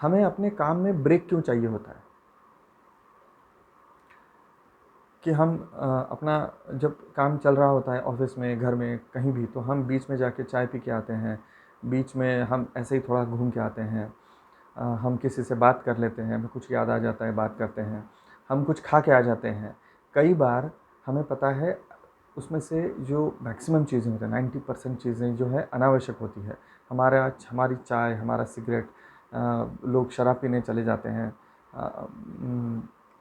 हमें अपने काम में ब्रेक क्यों चाहिए होता है कि हम अपना जब काम चल रहा होता है ऑफिस में, घर में, कहीं भी, तो हम बीच में जाके चाय पी के आते हैं, बीच में हम ऐसे ही थोड़ा घूम के आते हैं, हम किसी से बात कर लेते हैं, हमें कुछ याद आ जाता है, बात करते हैं, हम कुछ खा के आ जाते हैं। कई बार हमें पता है उसमें से जो मैक्सिमम चीज़ें होती हैं, 90% चीज़ें जो है अनावश्यक होती है। हमारी चाय, हमारा सिगरेट, लोग शराब पीने चले जाते हैं,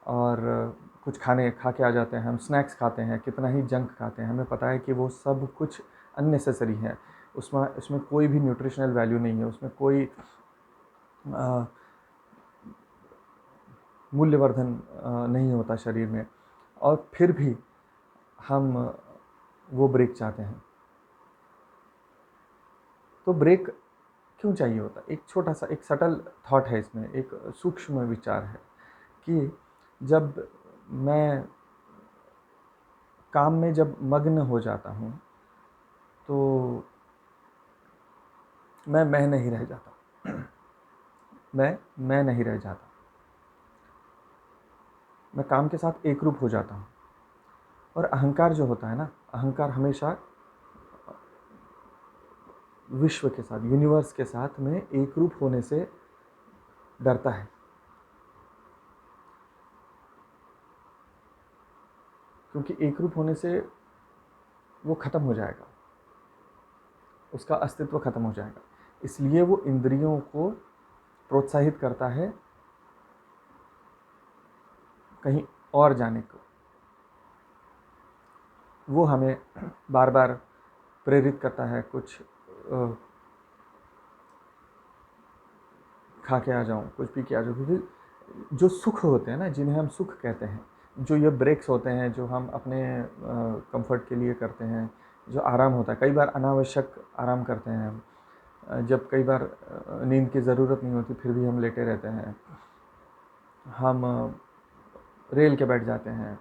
और कुछ खाने खा के आ जाते हैं, हम स्नैक्स खाते हैं, कितना ही जंक खाते हैं, हमें पता है कि वो सब कुछ अननेसेसरी है, उसमें कोई भी न्यूट्रिशनल वैल्यू नहीं है, उसमें कोई मूल्यवर्धन नहीं होता शरीर में, और फिर भी हम वो ब्रेक चाहते हैं। तो ब्रेक क्यों चाहिए होता है? एक छोटा सा, एक सटल थॉट है इसमें, एक सूक्ष्म विचार है कि जब मैं काम में जब मग्न हो जाता हूँ तो मैं नहीं रह जाता। मैं नहीं रह जाता, मैं काम के साथ एकरूप हो जाता हूँ। और अहंकार जो होता है ना, अहंकार हमेशा विश्व के साथ, यूनिवर्स के साथ में एकरूप होने से डरता है, क्योंकि एकरूप होने से वो खत्म हो जाएगा, उसका अस्तित्व खत्म हो जाएगा। इसलिए वो इंद्रियों को प्रोत्साहित करता है कहीं और जाने को। वो हमें बार बार प्रेरित करता है, कुछ खा के आ जाऊं, कुछ पी के आ जाऊं, क्योंकि जो सुख होते हैं ना, जिन्हें हम सुख कहते हैं, जो ये ब्रेक्स होते हैं जो हम अपने कंफर्ट के लिए करते हैं, जो आराम होता है, कई बार अनावश्यक आराम करते हैं हम, जब कई बार नींद की ज़रूरत नहीं होती फिर भी हम लेटे रहते हैं, हम रेल के बैठ जाते हैं,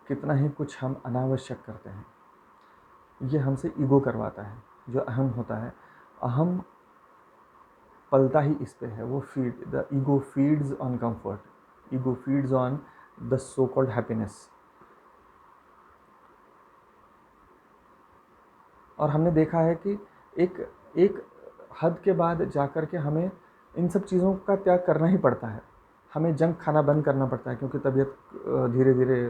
कितना ही कुछ हम अनावश्यक करते हैं। ये हमसे ईगो करवाता है, जो अहम होता है। अहम पलता ही इस पे है, वो the ego feeds on comfort, ego feeds on the so called happiness. और हमने देखा है कि एक एक हद के बाद जाकर के हमें इन सब चीज़ों का त्याग करना ही पड़ता है। हमें जंक खाना बंद करना पड़ता है, क्योंकि तबीयत धीरे धीरे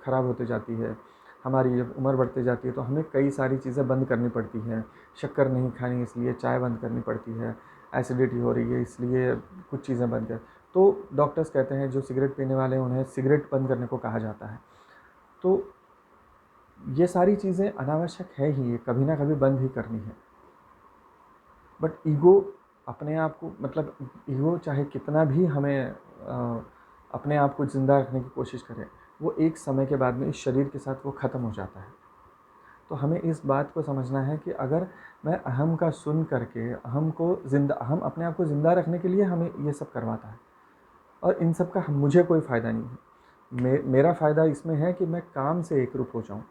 ख़राब होती जाती है, हमारी जब उम्र बढ़ती जाती है तो हमें कई सारी चीज़ें बंद करनी पड़ती हैं। शक्कर नहीं खानी इसलिए चाय बंद करनी पड़ती है, एसिडिटी हो रही है इसलिए कुछ चीज़ें बंद कर। तो डॉक्टर्स कहते हैं जो सिगरेट पीने वाले हैं उन्हें सिगरेट बंद करने को कहा जाता है। तो ये सारी चीज़ें अनावश्यक है ही, ये कभी ना कभी बंद ही करनी है। बट ईगो अपने आप को, मतलब ईगो चाहे कितना भी हमें अपने आप को ज़िंदा रखने की कोशिश करे, वो एक समय के बाद में इस शरीर के साथ वो ख़त्म हो जाता है। तो हमें इस बात को समझना है कि अगर मैं अहम का सुन करके अहम अपने आप को ज़िंदा रखने के लिए हमें ये सब करवाता है, और इन सब का मुझे कोई फ़ायदा नहीं है। मेरा फ़ायदा इसमें है कि मैं काम से एकरूप हो जाऊँ।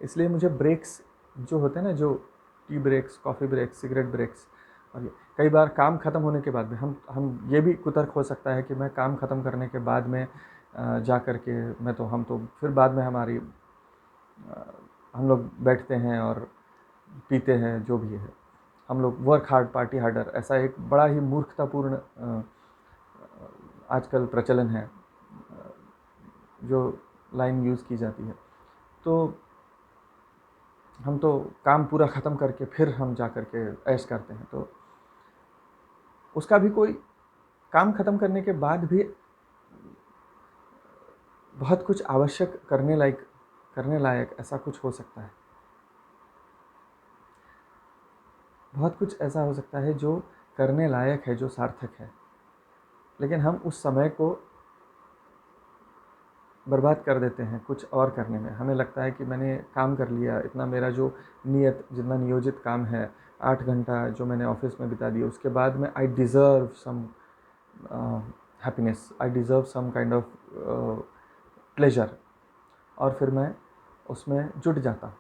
इसलिए मुझे ब्रेक्स जो होते हैं ना, जो tea breaks, coffee breaks, cigarette breaks, और ये कई बार काम ख़त्म होने के बाद में हम ये भी कुतर्क हो सकता है कि मैं काम ख़त्म करने के बाद में जा कर के हम तो फिर बाद में हम लोग बैठते हैं और पीते हैं, जो भी है, हम लोग वर्क हार्ड पार्टी हार्डर, ऐसा एक बड़ा ही मूर्खतापूर्ण आजकल प्रचलन है जो लाइन यूज़ की जाती है। तो हम तो काम पूरा ख़त्म करके फिर हम जा कर के ऐश करते हैं, तो उसका भी कोई, काम ख़त्म करने के बाद भी बहुत कुछ आवश्यक करने लायक ऐसा कुछ हो सकता है, बहुत कुछ ऐसा हो सकता है जो करने लायक है, जो सार्थक है, लेकिन हम उस समय को बर्बाद कर देते हैं कुछ और करने में। हमें लगता है कि मैंने काम कर लिया इतना, मेरा जो जितना नियोजित काम है, 8 घंटा जो मैंने ऑफिस में बिता दिया, उसके बाद में I deserve some happiness, I deserve some kind of pleasure, और फिर मैं उसमें जुट जाता हूँ।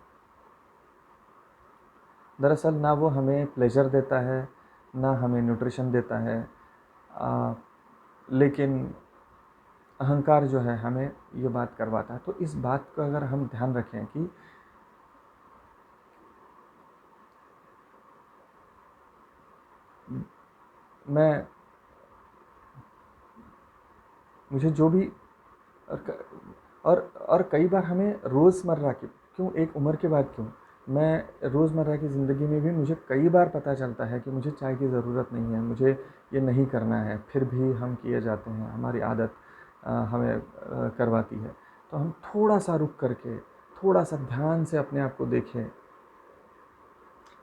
दरअसल ना वो हमें प्लेजर देता है, ना हमें न्यूट्रिशन देता है, लेकिन अहंकार जो है हमें ये बात करवाता है। तो इस बात का अगर हम ध्यान रखें कि मैं मुझे जो भी और कई बार हमें रोज़मर्रा की क्यों, एक उम्र के बाद क्यों, मैं रोज़मर्रा की ज़िंदगी में भी मुझे कई बार पता चलता है कि मुझे चाय की ज़रूरत नहीं है, मुझे ये नहीं करना है, फिर भी हम किए जाते हैं, हमारी आदत हमें करवाती है। तो हम थोड़ा सा रुक करके, थोड़ा सा ध्यान से अपने आप को देखें।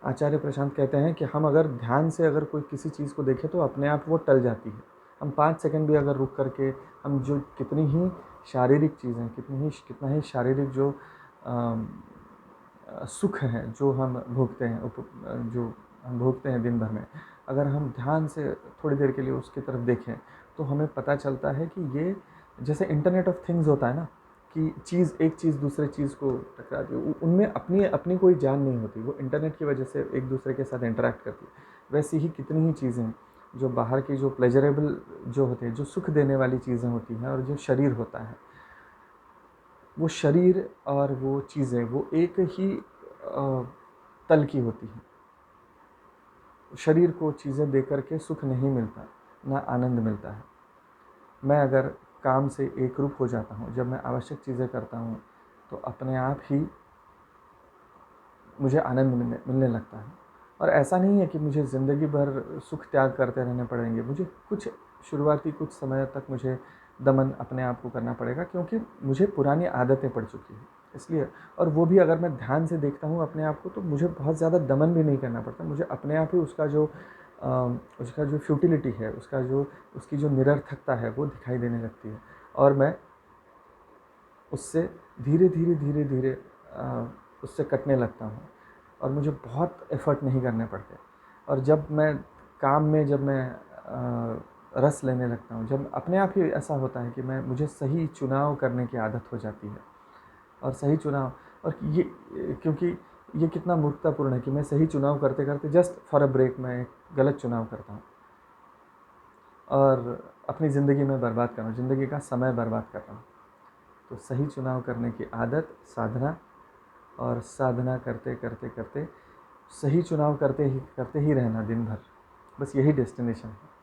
आचार्य प्रशांत कहते हैं कि हम अगर ध्यान से अगर कोई किसी चीज़ को देखें तो अपने आप वो टल जाती है। हम 5 सेकंड भी अगर रुक करके हम जो कितनी ही शारीरिक चीज़ें, कितना ही शारीरिक जो सुख हैं जो हम भोगते हैं, जो हम भोगते हैं दिन भर में, अगर हम ध्यान से थोड़ी देर के लिए उसकी तरफ देखें तो हमें पता चलता है कि ये जैसे इंटरनेट ऑफ थिंग्स होता है ना, कि एक चीज़ दूसरे चीज़ को टकराती है, उनमें अपनी अपनी कोई जान नहीं होती, वो इंटरनेट की वजह से एक दूसरे के साथ इंटरेक्ट करती है। वैसी ही कितनी ही चीज़ें जो बाहर की, जो प्लेजरेबल जो होते हैं, जो सुख देने वाली चीज़ें होती हैं, और जो शरीर होता है, वो शरीर और वो चीज़ें वो एक ही तल की होती हैं। शरीर को चीज़ें दे करके सुख नहीं मिलता, ना आनंद मिलता है। मैं अगर काम से एकरूप हो जाता हूँ, जब मैं आवश्यक चीज़ें करता हूँ, तो अपने आप ही मुझे आनंद मिलने लगता है। और ऐसा नहीं है कि मुझे ज़िंदगी भर सुख त्याग करते रहने पड़ेंगे, मुझे कुछ शुरुआती कुछ समय तक मुझे दमन अपने आप को करना पड़ेगा, क्योंकि मुझे पुरानी आदतें पड़ चुकी हैं इसलिए। और वो भी अगर मैं ध्यान से देखता हूँ अपने आप को, तो मुझे बहुत ज़्यादा दमन भी नहीं करना पड़ता, मुझे अपने आप ही उसका जो फ्यूटिलिटी है, उसकी जो निरर्थकता है वो दिखाई देने लगती है, और मैं उससे धीरे धीरे धीरे धीरे उससे कटने लगता हूँ, और मुझे बहुत एफ़र्ट नहीं करने पड़ते। और जब मैं काम में रस लेने लगता हूँ, जब अपने आप ही ऐसा होता है कि मुझे सही चुनाव करने की आदत हो जाती है, और सही चुनाव, और ये क्योंकि ये कितना मूर्खतापूर्ण है कि मैं सही चुनाव करते करते जस्ट फॉर अ ब्रेक मैं एक गलत चुनाव करता हूँ, और अपनी ज़िंदगी में बर्बाद कर रहा हूँ, ज़िंदगी का समय बर्बाद कर रहा हूँ। तो सही चुनाव करने की आदत, साधना, और साधना करते करते करते सही चुनाव करते ही रहना दिन भर, बस यही डेस्टिनेशन है।